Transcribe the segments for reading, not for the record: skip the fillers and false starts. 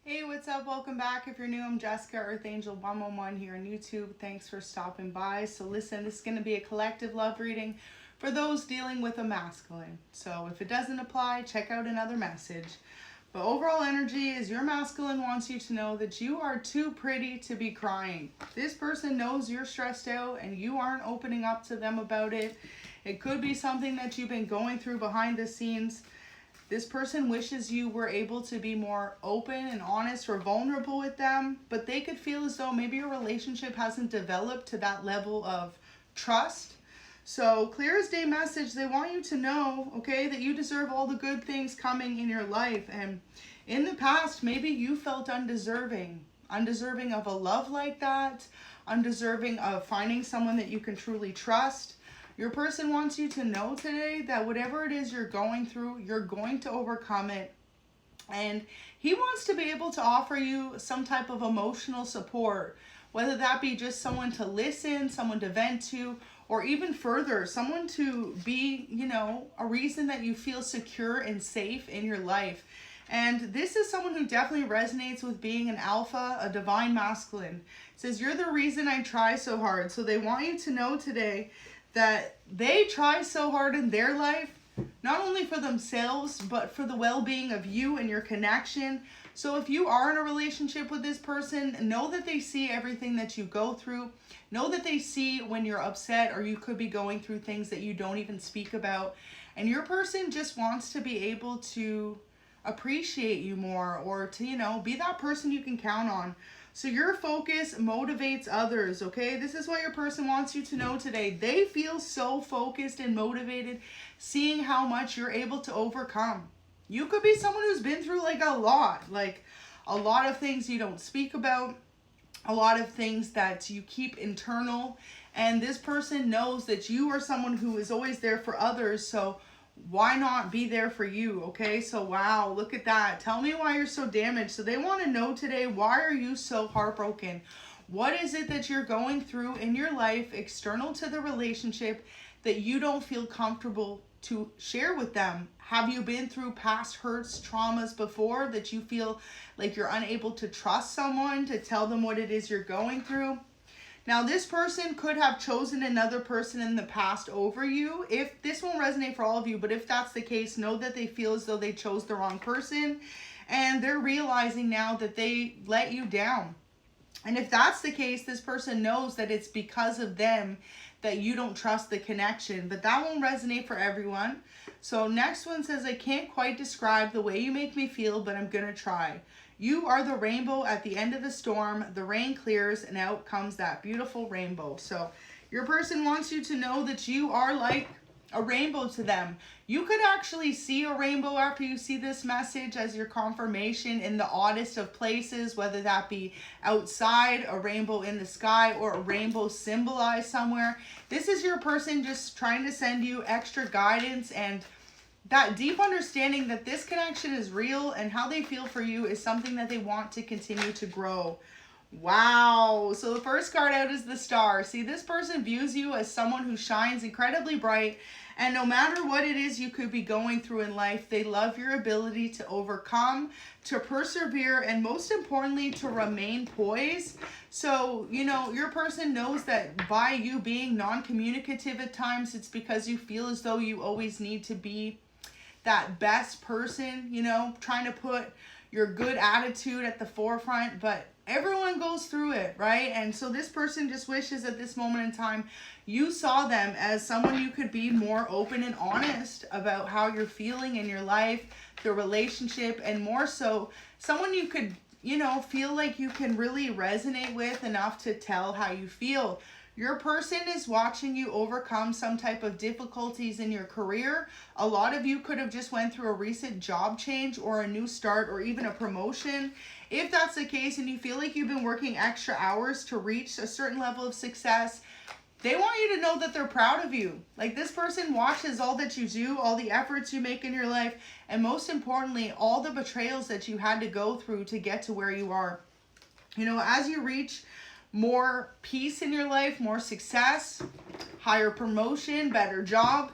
Hey, what's up? Welcome back. If you're new, I'm Jessica, Earth Angel 111 here on YouTube. Thanks for stopping by. So listen, this is going to be a collective love reading for those dealing with a masculine. So if it doesn't apply, check out another message. But overall energy is your masculine wants you to know that you are too pretty to be crying. This person knows you're stressed out and you aren't opening up to them about it. It could be something that you've been going through behind the scenes. This person wishes you were able to be more open and honest or vulnerable with them, but they could feel as though maybe your relationship hasn't developed to that level of trust. So clear as day message, they want you to know, okay, that you deserve all the good things coming in your life. And in the past, maybe you felt undeserving of a love like that, undeserving of finding someone that you can truly trust. Your person wants you to know today that whatever it is you're going through, you're going to overcome it. And he wants to be able to offer you some type of emotional support, whether that be just someone to listen, someone to vent to, or even further, someone to be, a reason that you feel secure and safe in your life. And this is someone who definitely resonates with being an alpha, a divine masculine. It says, you're the reason I try so hard. So they want you to know today that they try so hard in their life, not only for themselves, but for the well-being of you and your connection. So if you are in a relationship with this person, know that they see everything that you go through. Know that they see when you're upset or you could be going through things that you don't even speak about. And your person just wants to be able to appreciate you more, or to, be that person you can count on. So your focus motivates others, okay? This is what your person wants you to know today. They feel so focused and motivated seeing how much you're able to overcome. You could be someone who's been through a lot of things you don't speak about, a lot of things that you keep internal. And this person knows that you are someone who is always there for others. So why not be there for you? Okay, so wow, look at that. Tell me why you're so damaged. So they want to know today, why are you so heartbroken? What is it that you're going through in your life external to the relationship that you don't feel comfortable to share with them? Have you been through past hurts, traumas before that you feel like you're unable to trust someone to tell them what it is you're going through? Now, this person could have chosen another person in the past over you. If this won't resonate for all of you, but if that's the case, know that they feel as though they chose the wrong person and they're realizing now that they let you down. And if that's the case, this person knows that it's because of them that you don't trust the connection, but that won't resonate for everyone. So next one says, I can't quite describe the way you make me feel, but I'm gonna try. You are the rainbow at the end of the storm. The rain clears and out comes that beautiful rainbow. So your person wants you to know that you are like a rainbow to them. You could actually see a rainbow after you see this message as your confirmation in the oddest of places, whether that be outside, a rainbow in the sky, or a rainbow symbolized somewhere. This is your person just trying to send you extra guidance and that deep understanding that this connection is real and how they feel for you is something that they want to continue to grow. Wow. So the first card out is the Star. See, this person views you as someone who shines incredibly bright, and no matter what it is you could be going through in life, they love your ability to overcome, to persevere, and most importantly, to remain poised. So, your person knows that by you being non-communicative at times, it's because you feel as though you always need to be that best person, trying to put your good attitude at the forefront, but everyone goes through it, right? And so this person just wishes at this moment in time, you saw them as someone you could be more open and honest about how you're feeling in your life, the relationship, and more so, someone you could, feel like you can really resonate with enough to tell how you feel. Your person is watching you overcome some type of difficulties in your career. A lot of you could have just went through a recent job change or a new start or even a promotion. If that's the case and you feel like you've been working extra hours to reach a certain level of success, they want you to know that they're proud of you. Like, this person watches all that you do, all the efforts you make in your life, and most importantly, all the betrayals that you had to go through to get to where you are. As you reach more peace in your life, more success, higher promotion, better job,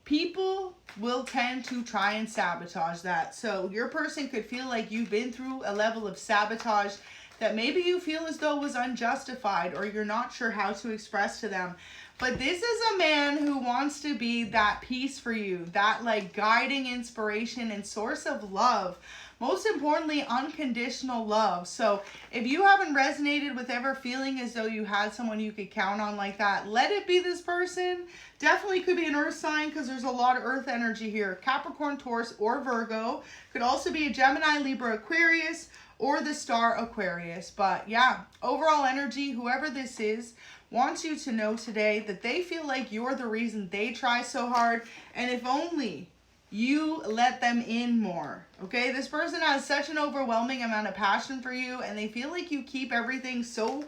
people will tend to try and sabotage that. So your person could feel like you've been through a level of sabotage that maybe you feel as though was unjustified, or you're not sure how to express to them. But this is a man who wants to be that peace for you, that like guiding inspiration and source of love. Most importantly, unconditional love. So if you haven't resonated with ever feeling as though you had someone you could count on like that, let it be this person. Definitely could be an earth sign because there's a lot of earth energy here. Capricorn, Taurus, or Virgo. Could also be a Gemini, Libra, Aquarius, or the star Aquarius. But yeah, overall energy, whoever this is, wants you to know today that they feel like you're the reason they try so hard. And if only you let them in more, okay? This person has such an overwhelming amount of passion for you, and they feel like you keep everything so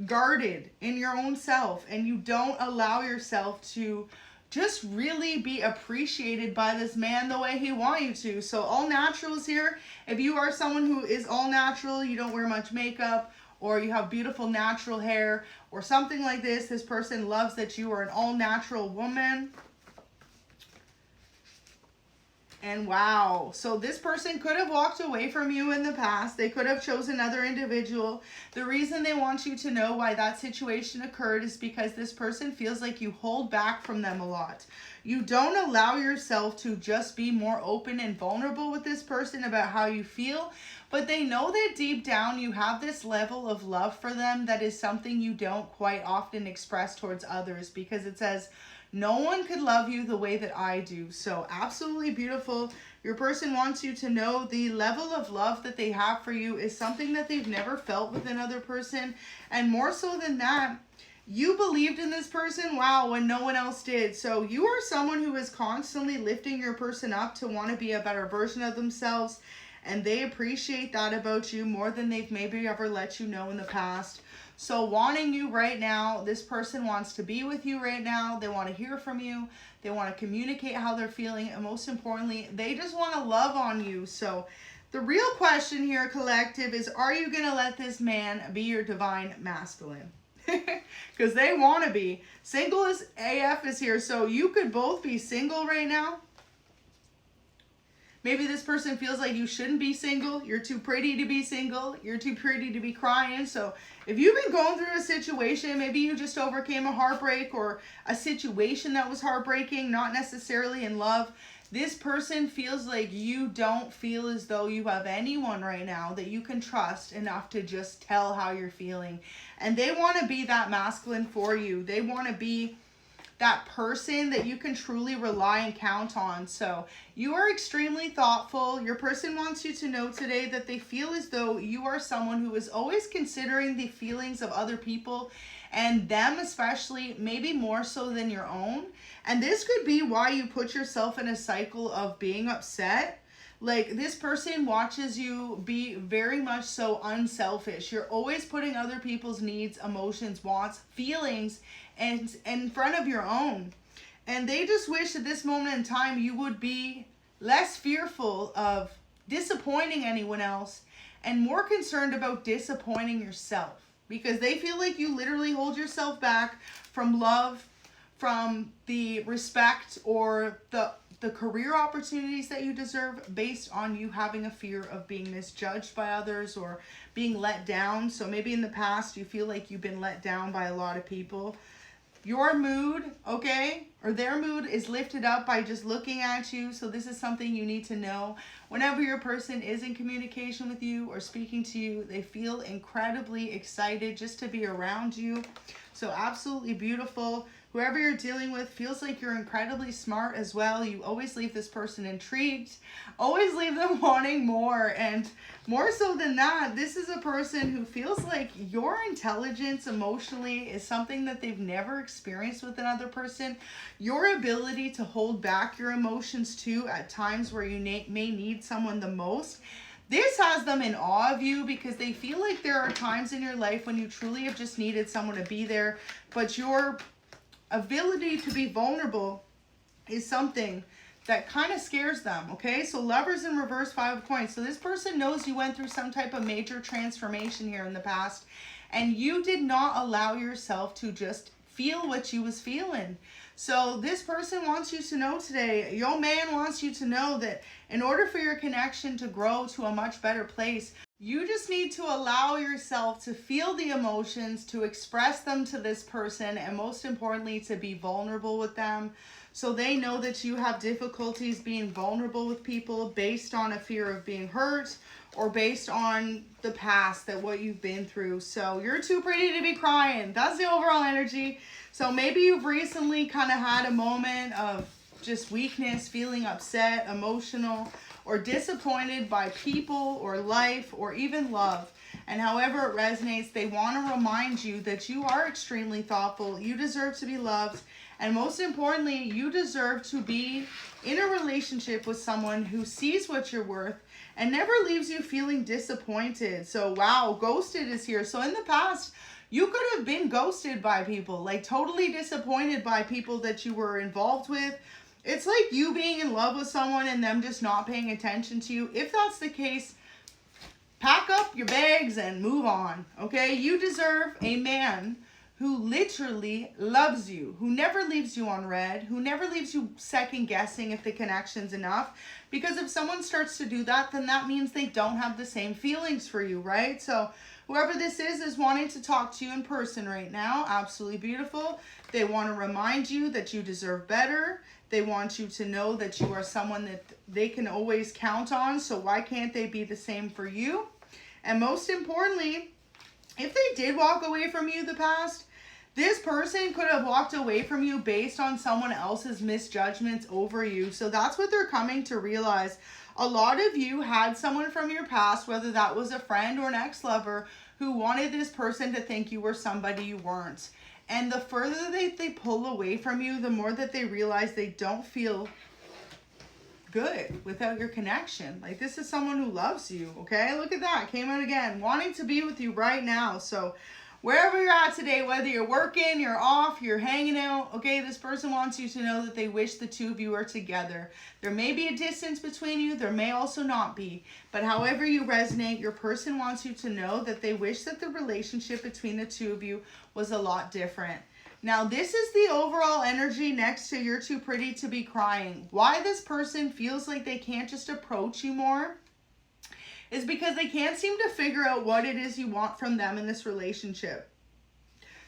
guarded in your own self, and you don't allow yourself to just really be appreciated by this man the way he wants you to. So all naturals here. If you are someone who is all natural, you don't wear much makeup, or you have beautiful natural hair, or something like this, this person loves that you are an all natural woman. And wow, so this person could have walked away from you in the past. They could have chosen another individual. The reason they want you to know why that situation occurred is because this person feels like you hold back from them a lot. You don't allow yourself to just be more open and vulnerable with this person about how you feel, but they know that deep down you have this level of love for them that is something you don't quite often express towards others, because it says, no one could love you the way that I do. So absolutely beautiful. Your person wants you to know the level of love that they have for you is something that they've never felt with another person. And more so than that, you believed in this person, wow, when no one else did. So you are someone who is constantly lifting your person up to want to be a better version of themselves. And they appreciate that about you more than they've maybe ever let you know in the past. So wanting you right now, this person wants to be with you right now. They want to hear from you. They want to communicate how they're feeling. And most importantly, they just want to love on you. So the real question here, collective, is are you going to let this man be your divine masculine? Because they want to be. Single as AF is here. So you could both be single right now. Maybe this person feels like you shouldn't be single. You're too pretty to be single. You're too pretty to be crying. So if you've been going through a situation, maybe you just overcame a heartbreak or a situation that was heartbreaking, not necessarily in love. This person feels like you don't feel as though you have anyone right now that you can trust enough to just tell how you're feeling. And they want to be that masculine for you. They want to be that person that you can truly rely and count on. So you are extremely thoughtful. Your person wants you to know today that they feel as though you are someone who is always considering the feelings of other people, and them especially, maybe more so than your own. And this could be why you put yourself in a cycle of being upset. Like, this person watches you be very much so unselfish. You're always putting other people's needs, emotions, wants, feelings and in front of your own. And they just wish at this moment in time you would be less fearful of disappointing anyone else and more concerned about disappointing yourself, because they feel like you literally hold yourself back from love, from the respect or the career opportunities that you deserve based on you having a fear of being misjudged by others or being let down. So maybe in the past you feel like you've been let down by a lot of people. Your mood, okay, or their mood is lifted up by just looking at you. So this is something you need to know. Whenever your person is in communication with you or speaking to you, they feel incredibly excited just to be around you. So absolutely beautiful. Whoever you're dealing with feels like you're incredibly smart as well. You always leave this person intrigued, always leave them wanting more. And more so than that, this is a person who feels like your intelligence emotionally is something that they've never experienced with another person. Your ability to hold back your emotions too at times where you may need someone the most. This has them in awe of you because they feel like there are times in your life when you truly have just needed someone to be there, but your ability to be vulnerable is something that kind of scares them, okay? So Lovers in reverse, 5 of coins. So this person knows you went through some type of major transformation here in the past, and you did not allow yourself to just feel what you was feeling. So this person wants you to know today, your man wants you to know that in order for your connection to grow to a much better place, you just need to allow yourself to feel the emotions, to express them to this person, and most importantly, to be vulnerable with them. So they know that you have difficulties being vulnerable with people based on a fear of being hurt or based on the past, that what you've been through. So you're too pretty to be crying. That's the overall energy. So maybe you've recently kind of had a moment of just weakness, feeling upset, emotional, or disappointed by people or life or even love. And however it resonates, they want to remind you that you are extremely thoughtful, you deserve to be loved, and most importantly, you deserve to be in a relationship with someone who sees what you're worth and never leaves you feeling disappointed. So wow, ghosted is here. So in the past, you could have been ghosted by people, like totally disappointed by people that you were involved with. It's like you being in love with someone and them just not paying attention to you. If that's the case, pack up your bags and move on, okay? You deserve a man who literally loves you, who never leaves you on red, who never leaves you second guessing if the connection's enough. Because if someone starts to do that, then that means they don't have the same feelings for you, right? So whoever this is wanting to talk to you in person right now. Absolutely beautiful. They want to remind you that you deserve better. They want you to know that you are someone that they can always count on. So why can't they be the same for you? And most importantly, if they did walk away from you in the past, this person could have walked away from you based on someone else's misjudgments over you. So that's what they're coming to realize. A lot of you had someone from your past, whether that was a friend or an ex-lover, who wanted this person to think you were somebody you weren't. And the further they pull away from you, the more that they realize they don't feel good without your connection. Like, this is someone who loves you, okay? Look at that. Came out again. Wanting to be with you right now. So wherever you're at today, whether you're working, you're off, you're hanging out, okay, this person wants you to know that they wish the two of you are together. There may be a distance between you. There may also not be. But however you resonate, your person wants you to know that they wish that the relationship between the two of you was a lot different. Now, this is the overall energy next to you're too pretty to be crying. Why this person feels like they can't just approach you more is because they can't seem to figure out what it is you want from them in this relationship.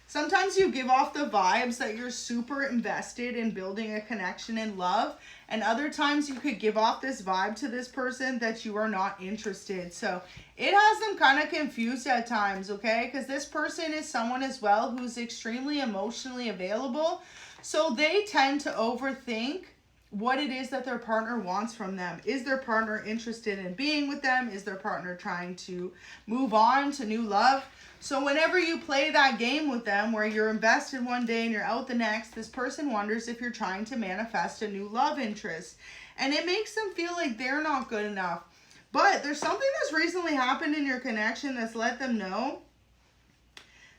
Sometimes you give off the vibes that you're super invested in building a connection and love, and other times you could give off this vibe to this person that you are not interested. So it has them kind of confused at times, okay? Because this person is someone as well who's extremely emotionally available. So they tend to overthink what it is that their partner wants from them. Is their partner interested in being with them? Is their partner trying to move on to new love? So whenever you play that game with them where you're invested one day and you're out the next, this person wonders if you're trying to manifest a new love interest. And it makes them feel like they're not good enough. But there's something that's recently happened in your connection that's let them know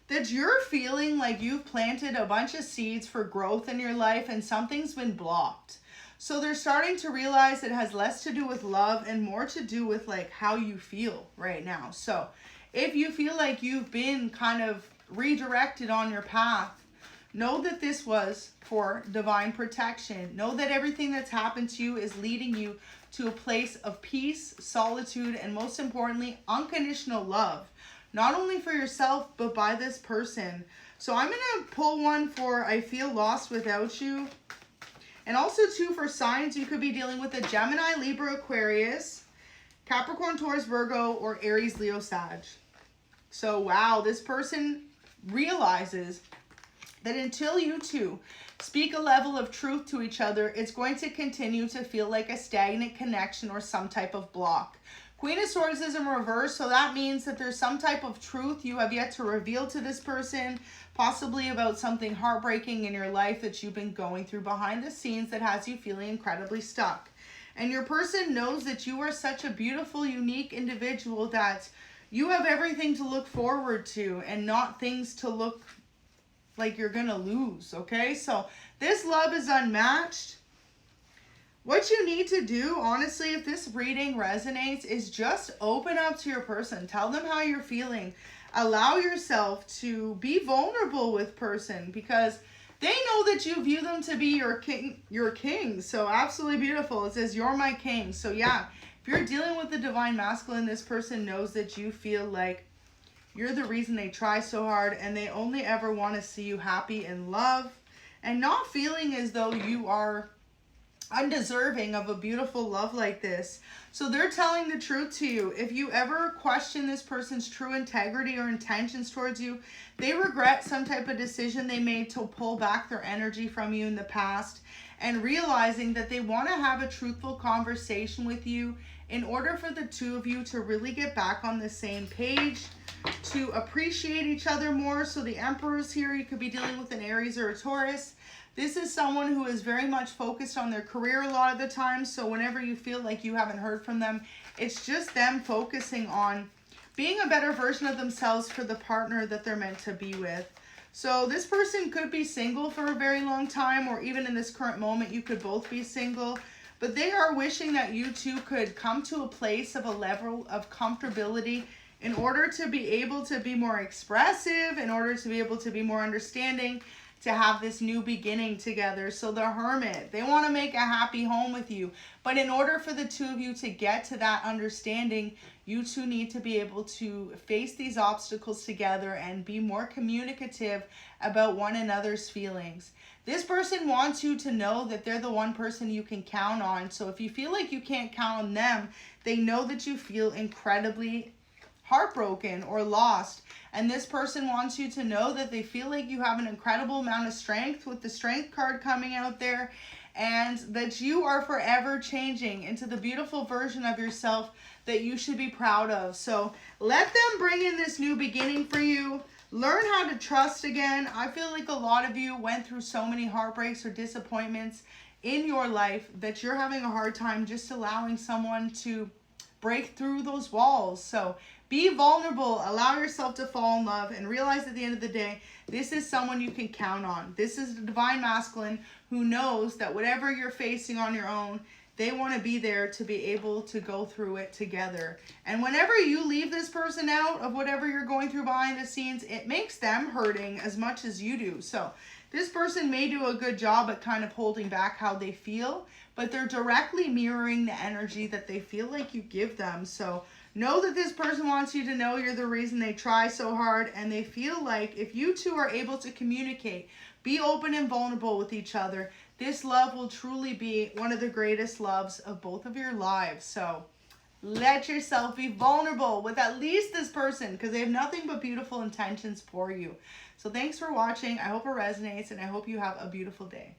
that you're feeling like you've planted a bunch of seeds for growth in your life and something's been blocked. So they're starting to realize it has less to do with love and more to do with like how you feel right now. So if you feel like you've been kind of redirected on your path, know that this was for divine protection. Know that everything that's happened to you is leading you to a place of peace, solitude, and most importantly, unconditional love. Not only for yourself, but by this person. So I'm going to pull one for I feel lost without you. And also two for signs you could be dealing with: a Gemini, Libra, Aquarius, Capricorn, Taurus, Virgo, or Aries, Leo, Sag. So wow, this person realizes that until you two speak a level of truth to each other, it's going to continue to feel like a stagnant connection or some type of block. Queen of Swords is in reverse, so that means that there's some type of truth you have yet to reveal to this person, possibly about something heartbreaking in your life that you've been going through behind the scenes that has you feeling incredibly stuck. And your person knows that you are such a beautiful, unique individual that you have everything to look forward to and not things to look like you're gonna lose, okay? So this love is unmatched. What you need to do, honestly, if this reading resonates, is just open up to your person. Tell them how you're feeling. Allow yourself to be vulnerable with person, because they know that you view them to be your king. So absolutely beautiful. It says, you're my king. So yeah, if you're dealing with the divine masculine, this person knows that you feel like you're the reason they try so hard, and they only ever want to see you happy in love and not feeling as though you are undeserving of a beautiful love like this. So they're telling the truth to you. If you ever question this person's true integrity or intentions towards you, they regret some type of decision they made to pull back their energy from you in the past, and realizing that they want to have a truthful conversation with you in order for the two of you to really get back on the same page, to appreciate each other more. So the Emperor's here. You could be dealing with an Aries or a Taurus. This is someone who is very much focused on their career a lot of the time. So whenever you feel like you haven't heard from them, it's just them focusing on being a better version of themselves for the partner that they're meant to be with. So this person could be single for a very long time, or even in this current moment, you could both be single. But they are wishing that you two could come to a place of a level of comfortability in order to be able to be more expressive, in order to be able to be more understanding, to have this new beginning together. So the Hermit, they want to make a happy home with you. But in order for the two of you to get to that understanding, you two need to be able to face these obstacles together and be more communicative about one another's feelings. This person wants you to know that they're the one person you can count on. So if you feel like you can't count on them, they know that you feel incredibly heartbroken or lost. And this person wants you to know that they feel like you have an incredible amount of strength, with the Strength card coming out there, and that you are forever changing into the beautiful version of yourself that you should be proud of. So let them bring in this new beginning for you. Learn how to trust again. I feel like a lot of you went through so many heartbreaks or disappointments in your life that you're having a hard time just allowing someone to break through those walls. So be vulnerable, allow yourself to fall in love, and realize at the end of the day, this is someone you can count on. This is the divine masculine who knows that whatever you're facing on your own, they want to be there to be able to go through it together. And whenever you leave this person out of whatever you're going through behind the scenes, it makes them hurting as much as you do. So this person may do a good job at kind of holding back how they feel, but they're directly mirroring the energy that they feel like you give them. So know that this person wants you to know you're the reason they try so hard, and they feel like if you two are able to communicate, be open and vulnerable with each other, this love will truly be one of the greatest loves of both of your lives. So let yourself be vulnerable with at least this person, because they have nothing but beautiful intentions for you. So thanks for watching. I hope it resonates, and I hope you have a beautiful day.